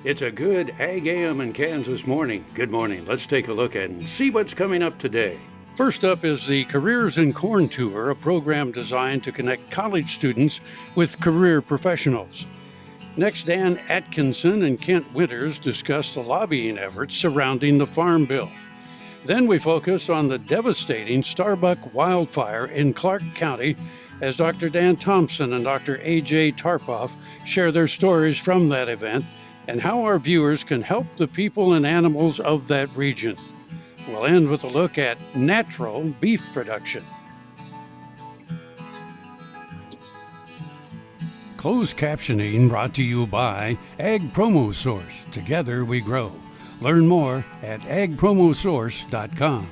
It's a good AGam in Kansas morning. Good morning. Let's take a look and see what's coming up today. First up is the Careers in Corn Tour, a program designed to connect college students with career professionals. Next, Dan Atkinson and Kent Winters discuss the lobbying efforts surrounding the Farm Bill. Then we focus on the devastating Starbuck Wildfire in Clark County as Dr. Dan Thomson and Dr. Tarpoff share their stories from that event and how our viewers can help the people and animals of that region. We'll end with a look at natural beef production. Closed captioning brought to you by Ag Promo Source. Together we grow. Learn more at agpromosource.com.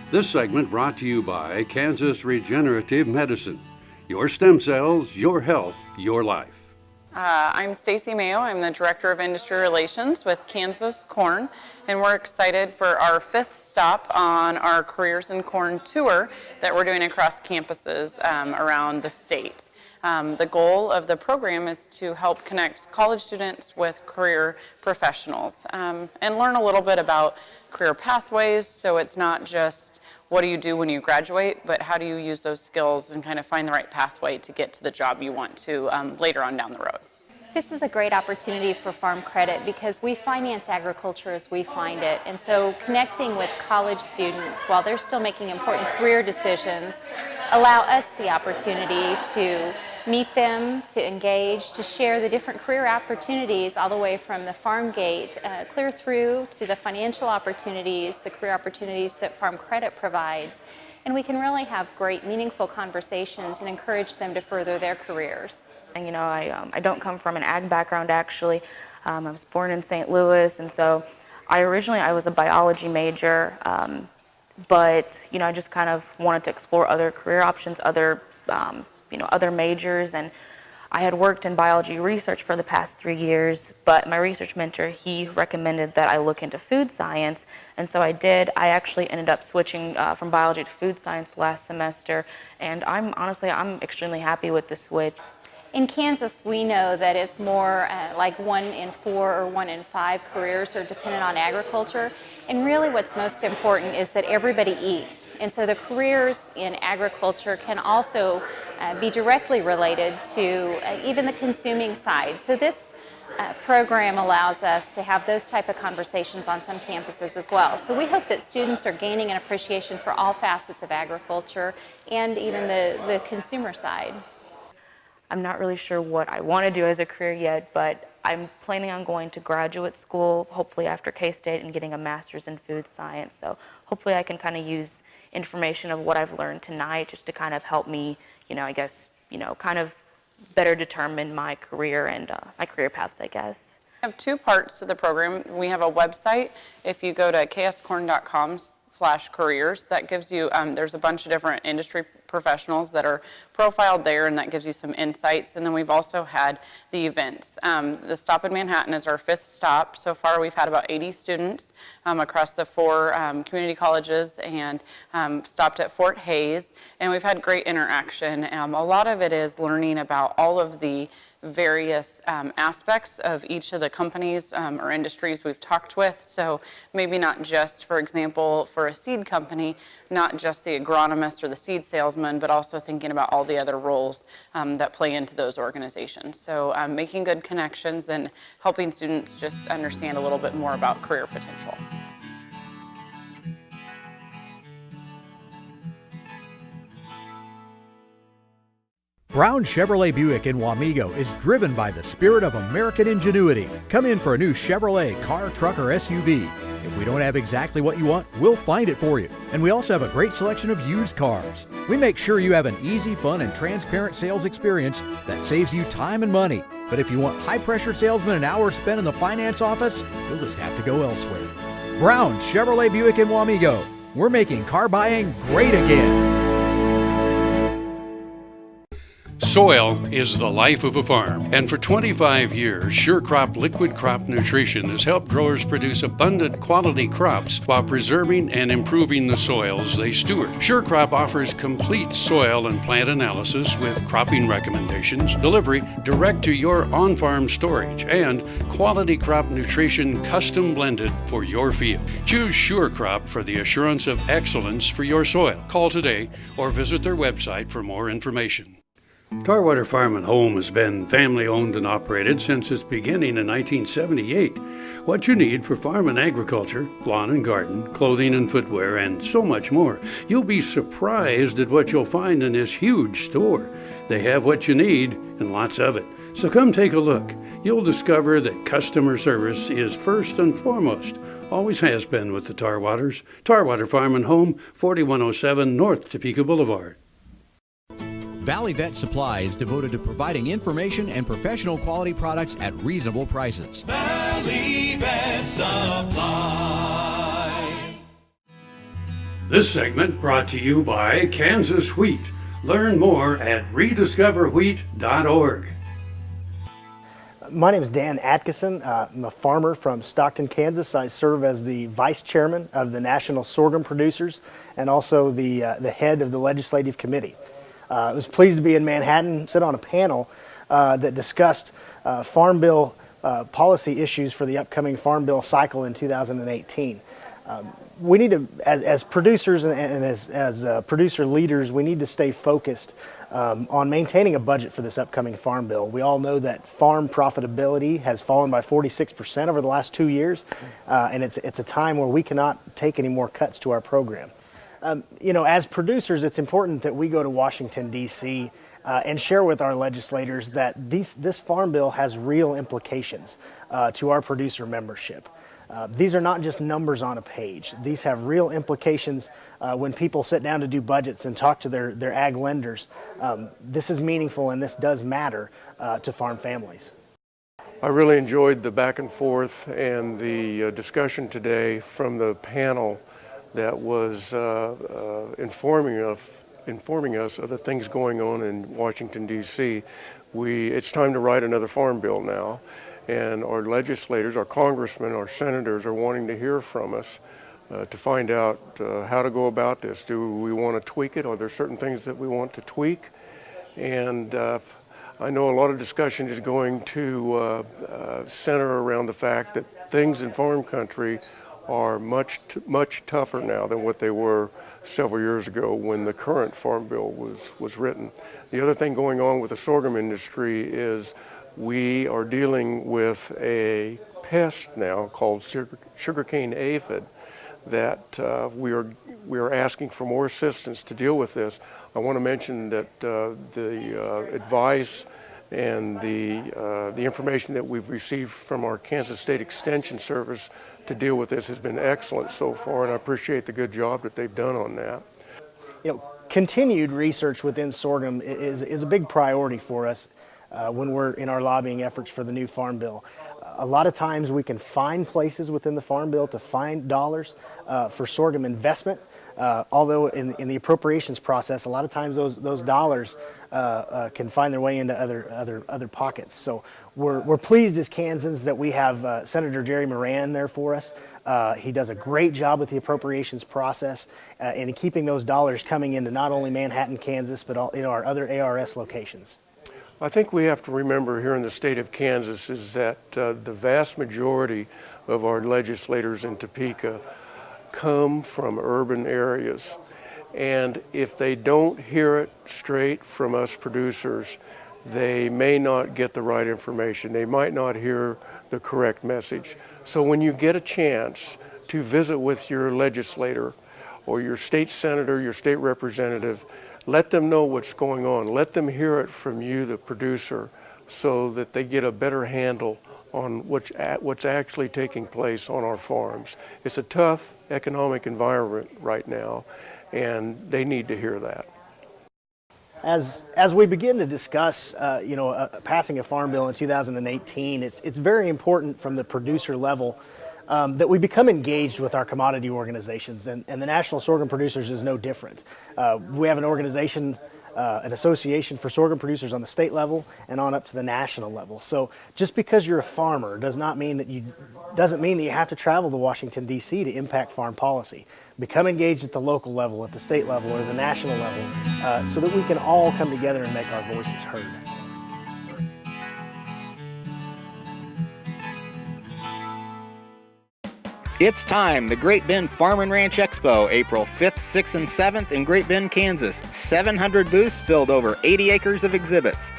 This segment brought to you by Kansas Regenerative Medicine. Your stem cells, your health, your life. I'm Stacy Mayo. I'm the Director of Industry Relations with Kansas Corn, and we're excited for our 5th stop on our Careers in Corn tour that we're doing across campuses around the state. The goal of the program is to help connect college students with career professionals and learn a little bit about career pathways, so it's not just what do you do when you graduate, but how do you use those skills and kind of find the right pathway to get to the job you want to later on down the road. This is a great opportunity for Farm Credit because we finance agriculture as we find it. And so connecting with college students while they're still making important career decisions allow us the opportunity to meet them, to engage, to share the different career opportunities all the way from the farm gate clear through to the financial opportunities, the career opportunities that Farm Credit provides. And we can really have great, meaningful conversations and encourage them to further their careers. And, you know, I don't come from an ag background, actually. I was born in St. Louis, and so I was a biology major, but, you know, I just kind of wanted to explore other career options, other majors, and I had worked in biology research for the past 3 years, but my research mentor, he recommended that I look into food science, and so I did. I actually ended up switching from biology to food science last semester, and I'm extremely happy with the switch. In Kansas, we know that it's more like 1 in 4 or 1 in 5 careers are dependent on agriculture. And really what's most important is that everybody eats. And so the careers in agriculture can also be directly related to even the consuming side. So this program allows us to have those type of conversations on some campuses as well. So we hope that students are gaining an appreciation for all facets of agriculture and even the consumer side. I'm not really sure what I want to do as a career yet, but I'm planning on going to graduate school, hopefully after K-State, and getting a master's in food science. So hopefully I can kind of use information of what I've learned tonight just to kind of help me, kind of better determine my career and my career paths, I guess. We have 2 parts to the program. We have a website. If you go to kscorn.com/careers, that gives you, there's a bunch of different industry professionals that are profiled there, and that gives you some insights. And then we've also had the events. The stop in Manhattan is our 5th stop. So far we've had about 80 students across the 4 community colleges and stopped at Fort Hays, and we've had great interaction. A lot of it is learning about all of the various aspects of each of the companies or industries we've talked with. So maybe not just, for example, for a seed company, not just the agronomist or the seed salesman, but also thinking about all the other roles that play into those organizations. So making good connections and helping students just understand a little bit more about career potential. Brown Chevrolet Buick in Wamego is driven by the spirit of American ingenuity. Come in for a new Chevrolet car, truck, or SUV. If we don't have exactly what you want, we'll find it for you. And we also have a great selection of used cars. We make sure you have an easy, fun, and transparent sales experience that saves you time and money. But if you want high-pressure salesmen and hours spent in the finance office, you'll just have to go elsewhere. Brown Chevrolet Buick in Wamego. We're making car buying great again. Soil is the life of a farm, and for 25 years, SureCrop Liquid Crop Nutrition has helped growers produce abundant quality crops while preserving and improving the soils they steward. SureCrop offers complete soil and plant analysis with cropping recommendations, delivery direct to your on-farm storage, and quality crop nutrition custom blended for your field. Choose SureCrop for the assurance of excellence for your soil. Call today or visit their website for more information. Tarwater Farm and Home has been family owned and operated since its beginning in 1978. What you need for farm and agriculture, lawn and garden, clothing and footwear, and so much more. You'll be surprised at what you'll find in this huge store. They have what you need and lots of it. So come take a look. You'll discover that customer service is first and foremost. Always has been with the Tarwaters. Tarwater Farm and Home, 4107 North Topeka Boulevard. Valley Vet Supply is devoted to providing information and professional quality products at reasonable prices. Valley Vet Supply. This segment brought to you by Kansas Wheat. Learn more at rediscoverwheat.org. My name is Dan Atkinson. I'm a farmer from Stockton, Kansas. I serve as the vice chairman of the National Sorghum Producers and also the head of the legislative committee. I was pleased to be in Manhattan, sit on a panel that discussed Farm Bill policy issues for the upcoming Farm Bill cycle in 2018. We need to, as producers and as producer leaders, we need to stay focused on maintaining a budget for this upcoming Farm Bill. We all know that farm profitability has fallen by 46% over the last 2 years, and it's a time where we cannot take any more cuts to our program. As producers, it's important that we go to Washington, D.C. And share with our legislators that this Farm Bill has real implications to our producer membership. These are not just numbers on a page. These have real implications when people sit down to do budgets and talk to their ag lenders. This is meaningful and this does matter to farm families. I really enjoyed the back and forth and the discussion today from the panel that was informing us of the things going on in Washington, D.C. It's time to write another farm bill now, and our legislators, our congressmen, our senators are wanting to hear from us to find out how to go about this. Do we want to tweak it? Are there certain things that we want to tweak? And I know a lot of discussion is going to center around the fact that things in farm country are much tougher now than what they were several years ago when the current farm bill was written. The other thing going on with the sorghum industry is we are dealing with a pest now called sugarcane aphid that we are asking for more assistance to deal with this. I want to mention that the advice and the information that we've received from our Kansas State Extension Service to deal with this has been excellent so far, and I appreciate the good job that they've done on that. Continued research within sorghum is a big priority for us when we're in our lobbying efforts for the new Farm Bill. A lot of times we can find places within the Farm Bill to find dollars for sorghum investment, although in the appropriations process, a lot of times those dollars can find their way into other pockets. So we're pleased as Kansans that we have Senator Jerry Moran there for us. He does a great job with the appropriations process and keeping those dollars coming into not only Manhattan, Kansas, but our other ARS locations. I think we have to remember here in the state of Kansas is that the vast majority of our legislators in Topeka come from urban areas. And if they don't hear it straight from us producers, they may not get the right information. They might not hear the correct message. So when you get a chance to visit with your legislator or your state senator, your state representative, let them know what's going on. Let them hear it from you, the producer, so that they get a better handle on what's actually taking place on our farms. It's a tough economic environment right now, and they need to hear that. As we begin to discuss, passing a farm bill in 2018, it's very important from the producer level that we become engaged with our commodity organizations, and the National Sorghum Producers is no different. We have an organization an association for sorghum producers on the state level and on up to the national level. So just because you're a farmer doesn't mean that you have to travel to Washington, D.C. to impact farm policy. Become engaged at the local level, at the state level, or the national level, so that we can all come together and make our voices heard. It's time, the Great Bend Farm and Ranch Expo, April 5th, 6th, and 7th in Great Bend, Kansas. 700 booths filled over 80 acres of exhibits.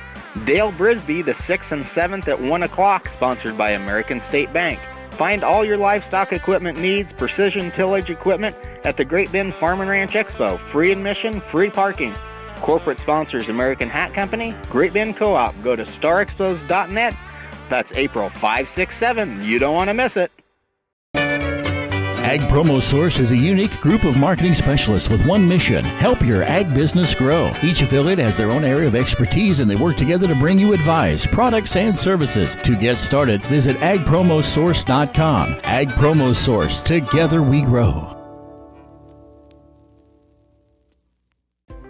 Dale Brisby, the 6th and 7th at 1 o'clock, sponsored by American State Bank. Find all your livestock equipment needs, precision tillage equipment at the Great Bend Farm and Ranch Expo. Free admission, free parking. Corporate sponsors American Hat Company, Great Bend Co-op. Go to starexpos.net. That's April 5, 6, 7. You don't want to miss it. Ag Promo Source is a unique group of marketing specialists with one mission: help your ag business grow. Each affiliate has their own area of expertise, and they work together to bring you advice, products, and services. To get started, visit agpromosource.com. Ag Promo Source. Together we grow.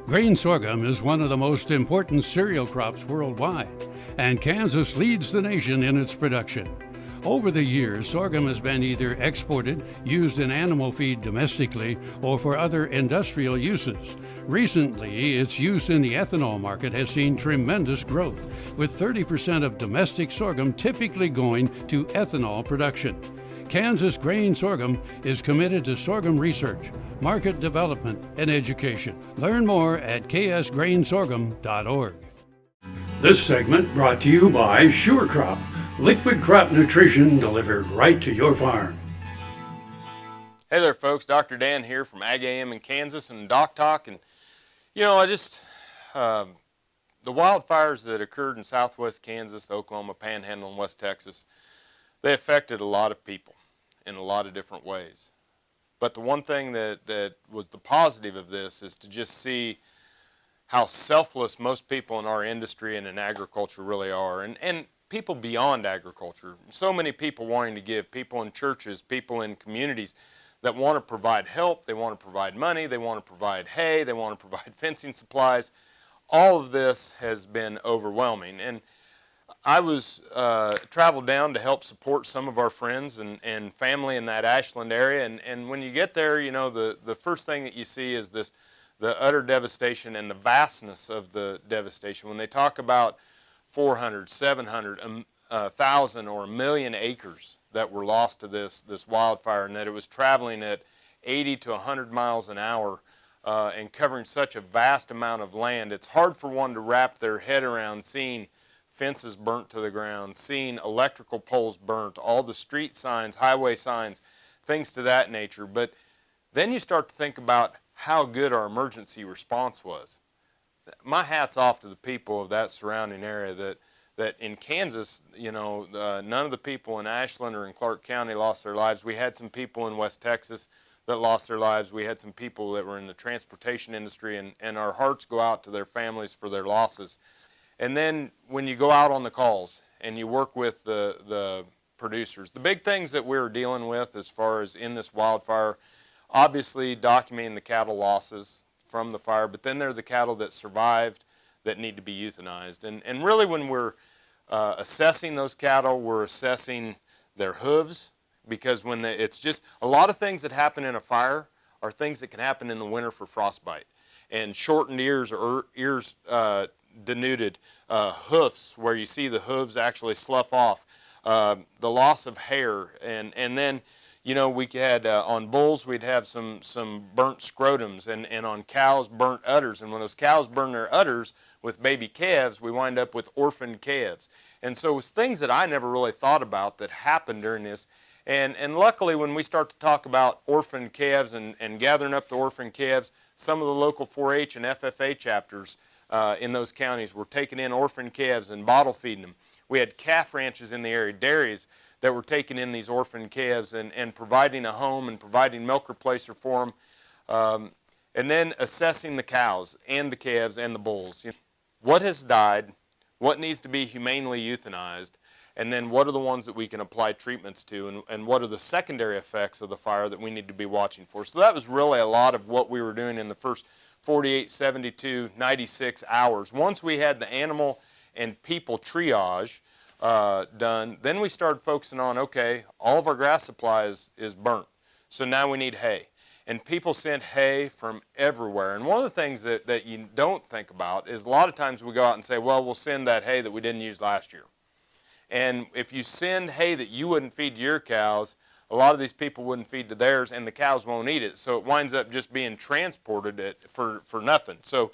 Grain sorghum is one of the most important cereal crops worldwide, and Kansas leads the nation in its production. Over the years, sorghum has been either exported, used in animal feed domestically, or for other industrial uses. Recently, its use in the ethanol market has seen tremendous growth, with 30% of domestic sorghum typically going to ethanol production. Kansas Grain Sorghum is committed to sorghum research, market development, and education. Learn more at ksgrainsorghum.org. This segment brought to you by Sure Crop. Liquid crop nutrition delivered right to your farm. Hey there, folks. Dr. Dan here from AGam in Kansas and Doc Talk. And, you know, the wildfires that occurred in southwest Kansas, the Oklahoma Panhandle, and West Texas, they affected a lot of people in a lot of different ways. But the one thing that was the positive of this is to just see how selfless most people in our industry and in agriculture really are. And people beyond agriculture, so many people wanting to give, people in churches, people in communities that want to provide help, they want to provide money, they want to provide hay, they want to provide fencing supplies. All of this has been overwhelming. And I traveled down to help support some of our friends and family in that Ashland area. And when you get there, you know, the first thing that you see is the utter devastation and the vastness of the devastation. When they talk about 400, 700, 1,000 or 1,000,000 acres that were lost to this wildfire, and that it was traveling at 80 to 100 miles an hour and covering such a vast amount of land, it's hard for one to wrap their head around seeing fences burnt to the ground, seeing electrical poles burnt, all the street signs, highway signs, things to that nature. But then you start to think about how good our emergency response was. My hat's off to the people of that surrounding area that in Kansas, you know, none of the people in Ashland or in Clark County lost their lives. We had some people in West Texas that lost their lives. We had some people that were in the transportation industry, and our hearts go out to their families for their losses. And then when you go out on the calls and you work with the producers, the big things that we're dealing with as far as in this wildfire, obviously documenting the cattle losses from the fire, but then there are the cattle that survived that need to be euthanized. And really when we're assessing those cattle, we're assessing their hooves, because it's just a lot of things that happen in a fire are things that can happen in the winter for frostbite. And shortened ears or ears denuded, hoofs where you see the hooves actually slough off, the loss of hair, and then you know, we had on bulls we'd have some burnt scrotums, and on cows burnt udders. And when those cows burn their udders with baby calves, we wind up with orphaned calves. And so it was things that I never really thought about that happened during this. And luckily, when we start to talk about orphaned calves and gathering up the orphaned calves, some of the local 4-H and FFA chapters in those counties were taking in orphaned calves and bottle feeding them. We had calf ranches in the area, dairies, that were taking in these orphaned calves and providing a home and providing milk replacer for them, and then assessing the cows and the calves and the bulls. What has died, what needs to be humanely euthanized, and then what are the ones that we can apply treatments to, and what are the secondary effects of the fire that we need to be watching for. So that was really a lot of what we were doing in the first 48, 72, 96 hours. Once we had the animal and people triage done, then we started focusing on, okay, all of our grass supply is burnt, so now we need hay. And people sent hay from everywhere. And one of the things that you don't think about is a lot of times we go out and say, well, we'll send that hay that we didn't use last year. And if you send hay that you wouldn't feed to your cows, a lot of these people wouldn't feed to theirs, and the cows won't eat it. So it winds up just being transported for nothing. So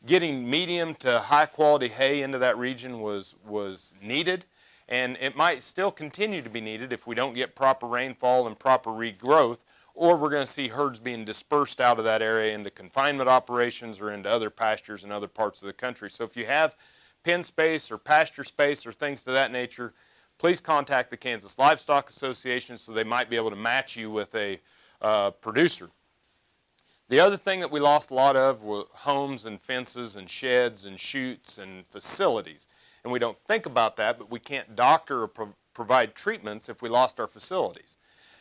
getting medium to high quality hay into that region was needed, and it might still continue to be needed if we don't get proper rainfall and proper regrowth, or we're going to see herds being dispersed out of that area into confinement operations or into other pastures in other parts of the country. So if you have pen space or pasture space or things to that nature, please contact the Kansas Livestock Association so they might be able to match you with a producer. The other thing that we lost a lot of were homes and fences and sheds and chutes and facilities. And we don't think about that, but we can't doctor or provide treatments if we lost our facilities.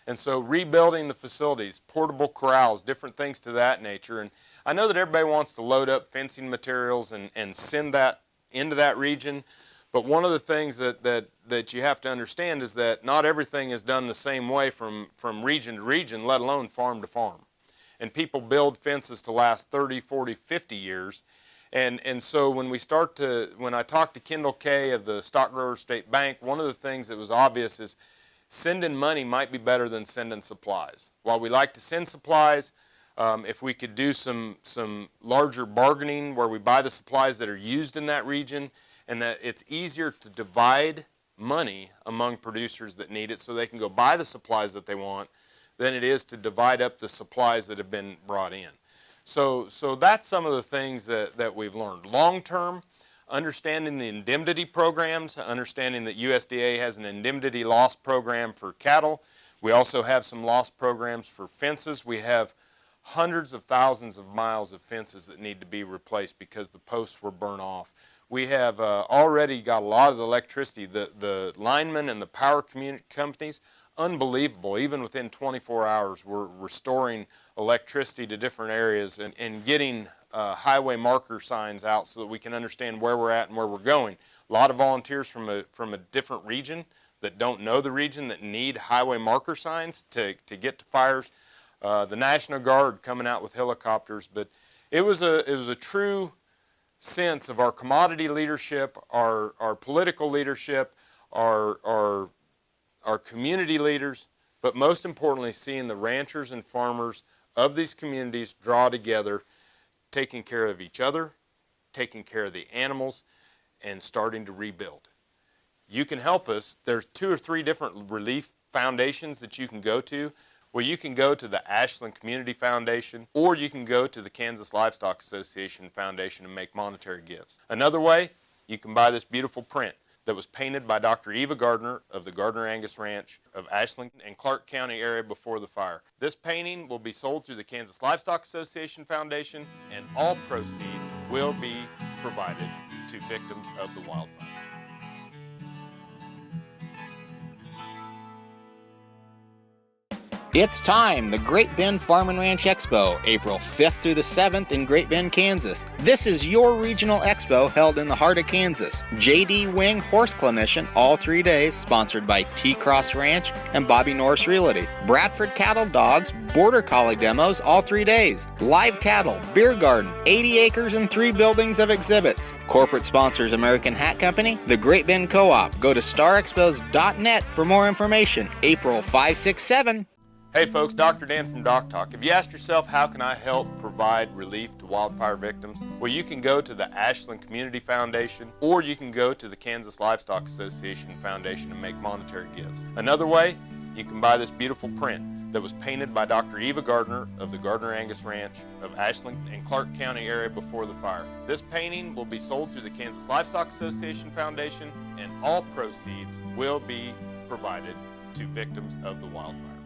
And so rebuilding the facilities, portable corrals, different things to that nature. And I know that everybody wants to load up fencing materials and send that into that region. But one of the things that you have to understand is that not everything is done the same way from region to region, let alone farm to farm. And people build fences to last 30, 40, 50 years. And so when I talked to Kendall Kay of the Stock Growers State Bank, one of the things that was obvious is sending money might be better than sending supplies. While we like to send supplies, if we could do some larger bargaining where we buy the supplies that are used in that region, and that it's easier to divide money among producers that need it so they can go buy the supplies that they want than it is to divide up the supplies that have been brought in. So that's some of the things that we've learned. Long term, understanding the indemnity programs, understanding that USDA has an indemnity loss program for cattle. We also have some loss programs for fences. We have hundreds of thousands of miles of fences that need to be replaced because the posts were burnt off. We have already got a lot of the electricity. The linemen and the power companies, unbelievable. Even within 24 hours, we're restoring electricity to different areas and getting highway marker signs out so that we can understand where we're at and where we're going. A lot of volunteers from a different region that don't know the region that need highway marker signs to get to fires. The National Guard coming out with helicopters, but it was a true sense of our commodity leadership, our political leadership, our community leaders, but most importantly, seeing the ranchers and farmers of these communities draw together, taking care of each other, taking care of the animals, and starting to rebuild. You can help us. There's 2 or 3 different relief foundations that you can go to. Well, you can go to the Ashland Community Foundation, or you can go to the Kansas Livestock Association Foundation and make monetary gifts. Another way, you can buy this beautiful print that was painted by Dr. Eva Gardner of the Gardner Angus Ranch of Ashland and Clark County area before the fire. This painting will be sold through the Kansas Livestock Association Foundation, and all proceeds will be provided to victims of the wildfire. It's time, the Great Bend Farm and Ranch Expo, April 5th through the 7th in Great Bend, Kansas. This is your regional expo held in the heart of Kansas. J.D. Wing Horse Clinician all 3 days, sponsored by T-Cross Ranch and Bobby Norris Realty. Bradford Cattle Dogs, Border Collie demos all 3 days. Live cattle, beer garden, 80 acres and 3 buildings of exhibits. Corporate sponsors American Hat Company, the Great Bend Co-op. Go to starexpos.net for more information. April 5, 6, 7. Hey folks, Dr. Dan from Doc Talk. Have you asked yourself, how can I help provide relief to wildfire victims? Well, you can go to the Ashland Community Foundation, or you can go to the Kansas Livestock Association Foundation and make monetary gifts. Another way, you can buy this beautiful print that was painted by Dr. Eva Gardner of the Gardner Angus Ranch of Ashland and Clark County area before the fire. This painting will be sold through the Kansas Livestock Association Foundation, and all proceeds will be provided to victims of the wildfire.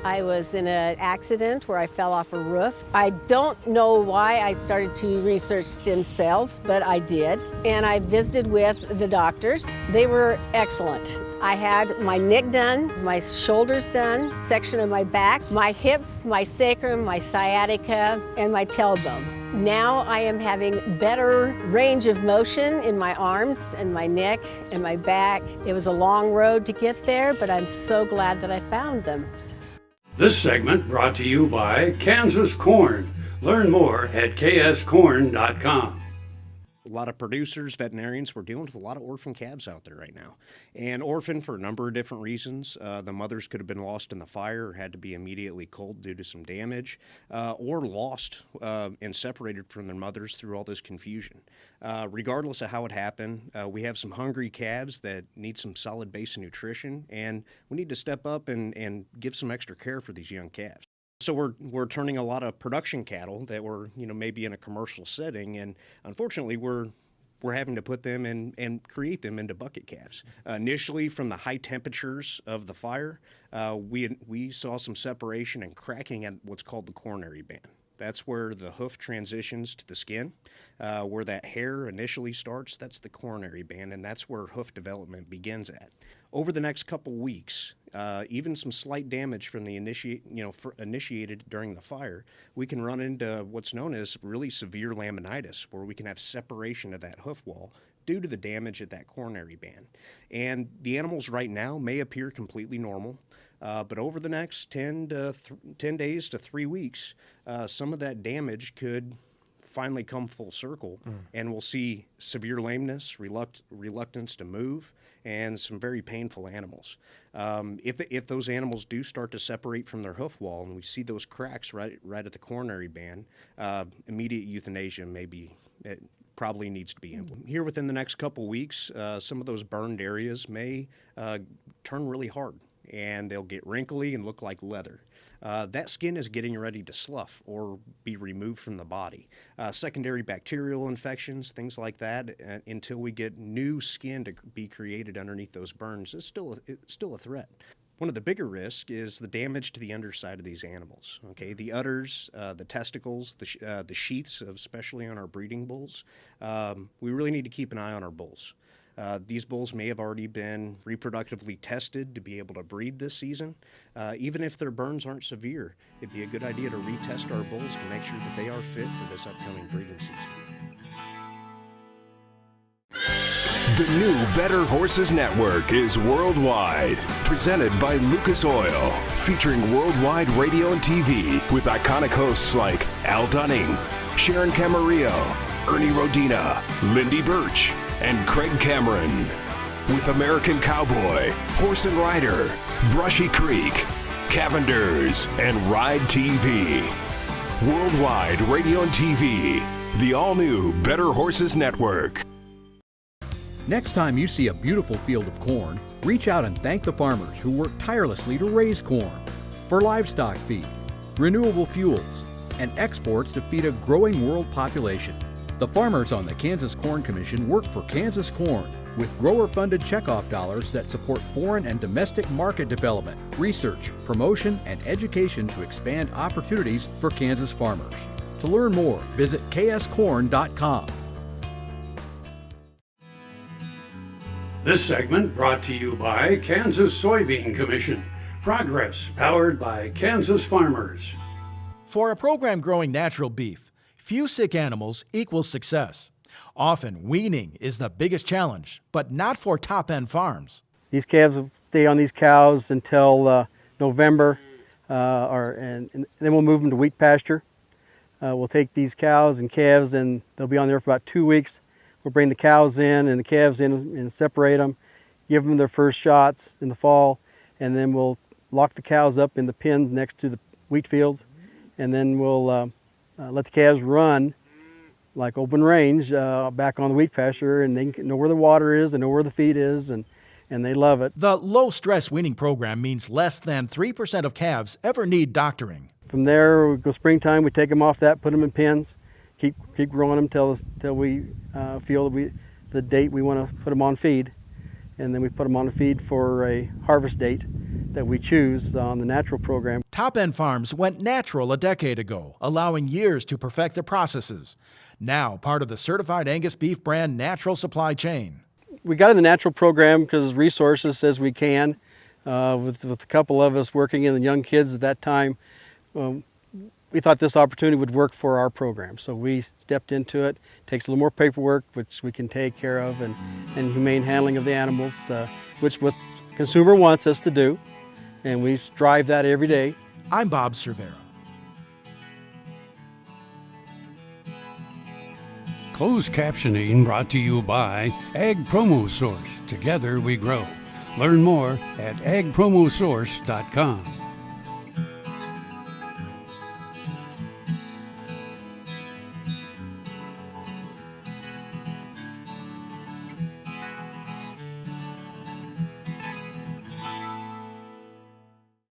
I was in an accident where I fell off a roof. I don't know why I started to research stem cells, but I did. And I visited with the doctors. They were excellent. I had my neck done, my shoulders done, section of my back, my hips, my sacrum, my sciatica, and my tailbone. Now I am having better range of motion in my arms and my neck and my back. It was a long road to get there, but I'm so glad that I found them. This segment brought to you by Kansas Corn. Learn more at kscorn.com. A lot of producers, veterinarians, we're dealing with a lot of orphan calves out there right now. And orphan for a number of different reasons. The mothers could have been lost in the fire or had to be immediately culled due to some damage, or lost and separated from their mothers through all this confusion. Regardless of how it happened, we have some hungry calves that need some solid base of nutrition, and we need to step up and give some extra care for these young calves. So we're turning a lot of production cattle that were, maybe in a commercial setting, and unfortunately we're having to put them in and create them into bucket calves. Initially, from the high temperatures of the fire, we saw some separation and cracking at what's called the coronary band. That's where the hoof transitions to the skin, where that hair initially starts. That's the coronary band, and that's where hoof development begins at. Over the next couple weeks, even some slight damage from the initiated during the fire, we can run into what's known as really severe laminitis, where we can have separation of that hoof wall due to the damage at that coronary band. And the animals right now may appear completely normal, but over the next 10 days to 3 weeks, some of that damage could finally come full circle, and we'll see severe lameness, reluctance to move, and some very painful animals. If those animals do start to separate from their hoof wall, and we see those cracks right at the coronary band, immediate euthanasia probably needs to be implemented. Here within the next couple weeks, some of those burned areas may turn really hard, and they'll get wrinkly and look like leather. That skin is getting ready to slough or be removed from the body. Secondary bacterial infections, things like that, until we get new skin to be created underneath those burns, is still a threat. One of the bigger risks is the damage to the underside of these animals. Okay, the udders, the testicles, the sheaths, especially on our breeding bulls. We really need to keep an eye on our bulls. These bulls may have already been reproductively tested to be able to breed this season. Even if their burns aren't severe, it'd be a good idea to retest our bulls to make sure that they are fit for this upcoming breeding season. The new Better Horses Network is worldwide, presented by Lucas Oil, featuring worldwide radio and TV with iconic hosts like Al Dunning, Sharon Camarillo, Ernie Rodina, Lindy Birch, and Craig Cameron. With American Cowboy, Horse and Rider, Brushy Creek, Cavenders, and Ride TV. Worldwide radio and TV, the all-new Better Horses Network. Next time you see a beautiful field of corn, reach out and thank the farmers who work tirelessly to raise corn for livestock feed, renewable fuels, and exports to feed a growing world population. The farmers on the Kansas Corn Commission work for Kansas Corn with grower-funded checkoff dollars that support foreign and domestic market development, research, promotion, and education to expand opportunities for Kansas farmers. To learn more, visit kscorn.com. This segment brought to you by Kansas Soybean Commission. Progress powered by Kansas farmers. For a program growing natural beef, few sick animals equals success. Often, weaning is the biggest challenge, but not for top-end farms. These calves will stay on these cows until November, and then we'll move them to wheat pasture. We'll take these cows and calves, and they'll be on there for about 2 weeks. We'll bring the cows in and the calves in and separate them, give them their first shots in the fall, and then we'll lock the cows up in the pens next to the wheat fields, and then we'll let the calves run like open range back on the wheat pasture, and they know where the water is, they know where the feed is, and they love it. The low-stress weaning program means less than 3% of calves ever need doctoring. From there, we go springtime, we take them off that, put them in pens, keep growing them till we feel that the date we want to put them on feed, and then we put them on a feed for a harvest date that we choose on the natural program. Top End Farms went natural a decade ago, allowing years to perfect their processes. Now part of the certified Angus beef brand natural supply chain. We got in the natural program because resources says we can. With a couple of us working in the young kids at that time, we thought this opportunity would work for our program. So we stepped into it. Takes a little more paperwork, which we can take care of, and humane handling of the animals, which what consumer wants us to do. And we strive that every day. I'm Bob Cervera. Closed captioning brought to you by Ag Promo Source. Together we grow. Learn more at agpromosource.com.